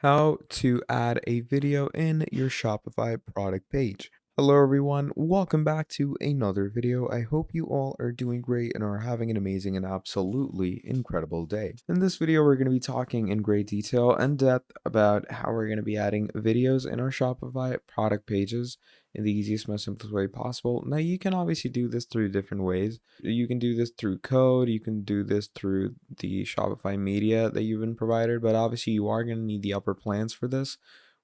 How to add a video in your Shopify product page. Hello everyone, welcome back to another video. I hope you all are doing great and are having an amazing and absolutely incredible day. In this video, we're going to be talking in great detail and depth about how we're going to be adding videos in our Shopify product pages in the easiest, most simplest way possible. Now, you can obviously do this through different ways. You can do this through code, you can do this through the Shopify media that you've been provided, but obviously you are going to need the upper plans for this.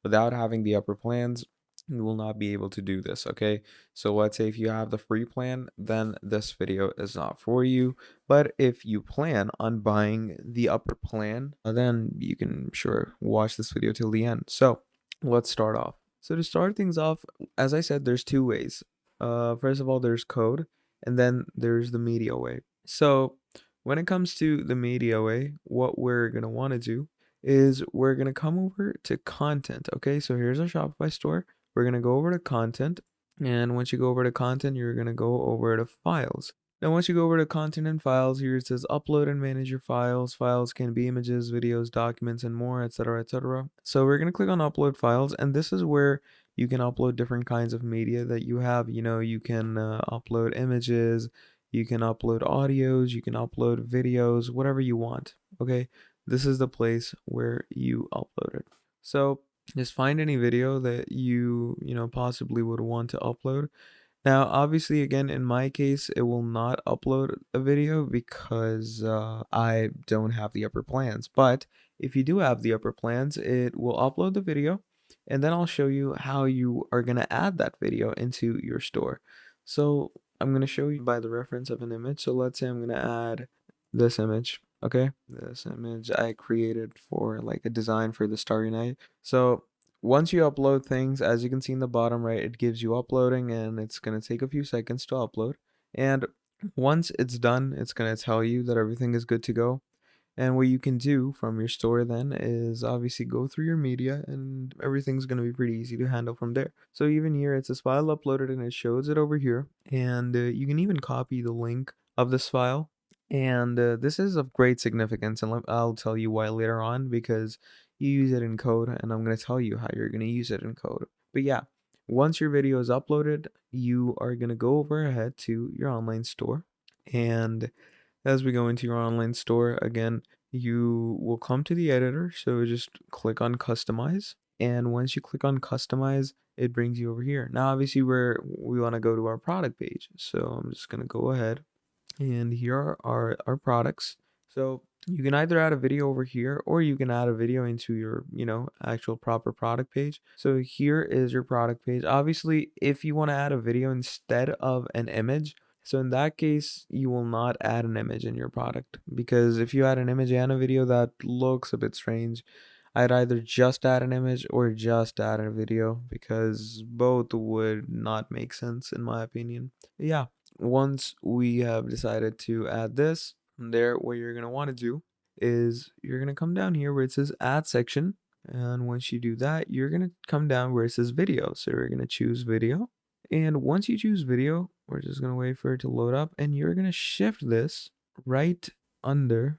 Without having the upper plans, you will not be able to do this, okay? So let's say if you have the free plan, then this video is not for you. But if you plan on buying the upper plan, then you can sure watch this video till the end. So let's start off. So to start things off, as I said, there's two ways. First of all, there's code, and then there's the media way. So when it comes to the media way, what we're going to want to do is we're going to come over to content. Okay, so here's our Shopify store. We're going to go over to content. And once you go over to content, you're going to go over to files. Now, once you go over to content and files, here it says upload and manage your files. Files can be images, videos, documents, and more, etc., etc. So we're going to click on upload files, and this is where you can upload different kinds of media that you have. You know, you can upload images, you can upload audios, you can upload videos, whatever you want. Okay, this is the place where you upload it. So just find any video that you possibly would want to upload. Now, obviously, again, in my case, it will not upload a video because I don't have the upper plans. But if you do have the upper plans, it will upload the video, and then I'll show you how you are going to add that video into your store. So I'm going to show you by the reference of an image. So let's say I'm going to add this image. Okay, this image I created for like a design for the Starry Night. So once you upload things, as you can see in the bottom right, it gives you uploading, and it's going to take a few seconds to upload. And once it's done, it's going to tell you that everything is good to go. And what you can do from your store then is obviously go through your media, and everything's going to be pretty easy to handle from there. So even here, it says file uploaded, and it shows it over here. And you can even copy the link of this file. And this is of great significance, and I'll tell you why later on, because you use it in code, and I'm going to tell you how you're going to use it in code. But yeah, once your video is uploaded, you are going to go over ahead to your online store. And as we go into your online store, again, you will come to the editor. So just click on customize. And once you click on customize, it brings you over here. Now, obviously, we want to go to our product page. So I'm just going to go ahead, and here are our products. So you can either add a video over here, or you can add a video into your, actual proper product page. So here is your product page. Obviously, if you want to add a video instead of an image, so in that case, you will not add an image in your product, because if you add an image and a video, that looks a bit strange. I'd either just add an image or just add a video, because both would not make sense in my opinion. Yeah, once we have decided to add this, from there, what you're going to want to do is you're going to come down here where it says add section. And once you do that, you're going to come down where it says video. So you're going to choose video. And once you choose video, we're just going to wait for it to load up, and you're going to shift this right under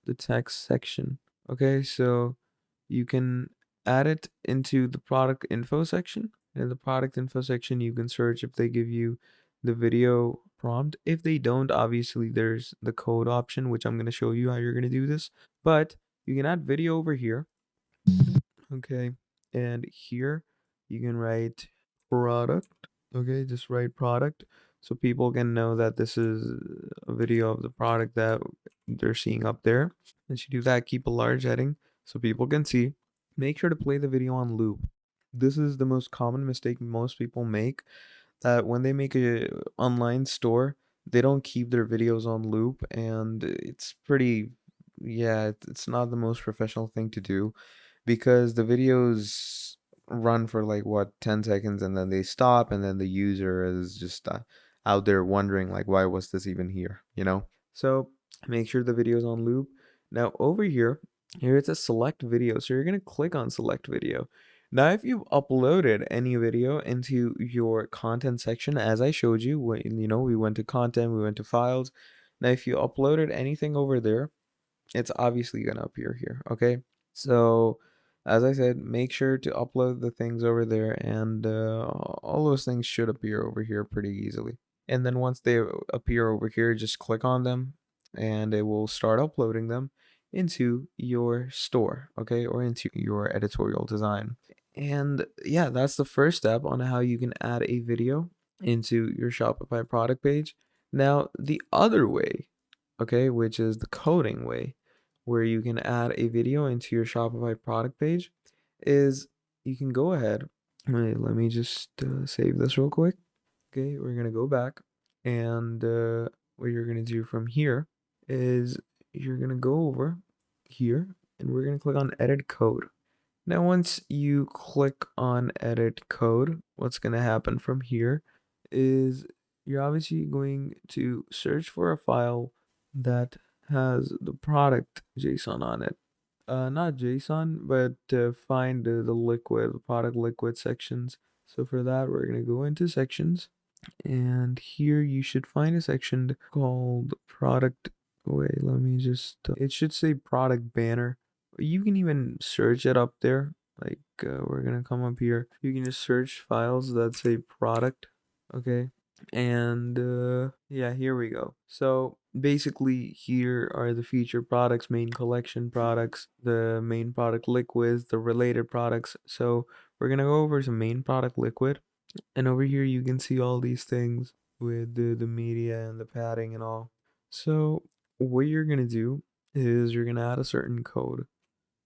the text section. Okay, so you can add it into the product info section. And in the product info section, you can search if they give you the video prompt. If they don't, obviously there's the code option, which I'm going to show you how you're going to do this. But you can add video over here. Okay, and here you can write product. Okay, just write product so people can know that this is a video of the product that they're seeing up there. Once you do that, keep a large heading so people can see. Make sure to play the video on loop. This is the most common mistake most people make, that when they make a online store, they don't keep their videos on loop, and it's pretty, yeah, it's not the most professional thing to do, because the videos run for like what, 10 seconds, and then they stop, and then the user is just out there wondering like, why was this even here. So make sure the video is on loop. Now over here it's a select video, so you're going to click on select video. Now if you've uploaded any video into your content section, as I showed you, we went to content, we went to files. Now if you uploaded anything over there, it's obviously going to appear here. Okay, so as I said, make sure to upload the things over there, and all those things should appear over here pretty easily. And then once they appear over here, just click on them and it will start uploading them into your store, okay, or into your editorial design. And yeah, that's the first step on how you can add a video into your Shopify product page. Now, the other way, okay, which is the coding way, where you can add a video into your Shopify product page, is you can go ahead. Wait, let me just save this real quick. Okay, we're gonna go back, and what you're gonna do from here is you're gonna go over here, and we're gonna click on Edit Code. Now, once you click on Edit Code, what's gonna happen from here is you're obviously going to search for a file that has the product JSON on it. Not JSON, but find the liquid, the product liquid sections. So for that, we're gonna go into sections, and here you should find a section called product. Wait, let me just, it should say product banner. You can even search it up there. Like, we're gonna come up here. You can just search files that say product. Okay. And yeah, here we go. So basically, here are the feature products, main collection products, the main product liquids, the related products. So we're gonna go over to main product liquid, and over here you can see all these things with the media and the padding and all. So what you're gonna do is you're gonna add a certain code,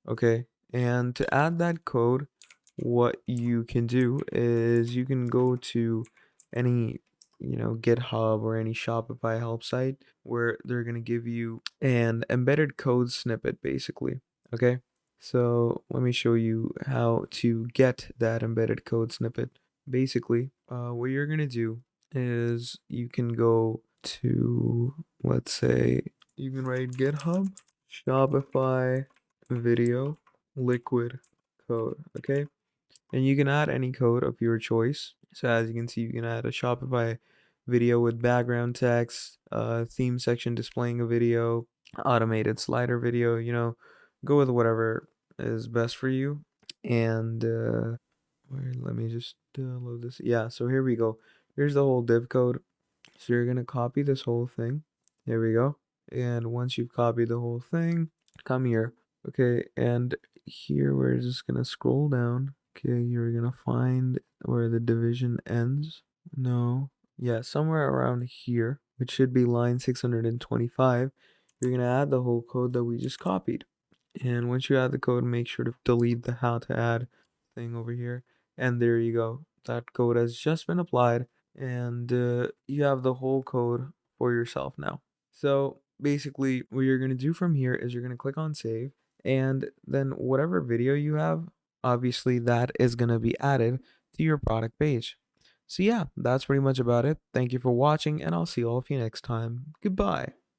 okay? And to add that code, what you can do is you can go to any, GitHub or any Shopify help site where they're gonna give you an embedded code snippet, basically. Okay, so let me show you how to get that embedded code snippet. Basically, what you're gonna do is you can go to, let's say, you can write GitHub Shopify video liquid code, okay? And you can add any code of your choice. So as you can see, you can add a Shopify video with background text, theme section displaying a video, automated slider video, go with whatever is best for you. And let me just load this. Yeah, so here we go. Here's the whole div code. So you're gonna copy this whole thing. There we go. And once you've copied the whole thing, come here. Okay, and here we're just gonna scroll down. Okay, you're gonna find where the division ends. No. Yeah, somewhere around here, which should be line 625. You're gonna add the whole code that we just copied. And once you add the code, make sure to delete the how to add thing over here. And there you go. That code has just been applied, and you have the whole code for yourself now. So basically, what you're going to do from here is you're going to click on save, and then whatever video you have, obviously that is going to be added to your product page. So yeah, that's pretty much about it. Thank you for watching, and I'll see all of you next time. Goodbye.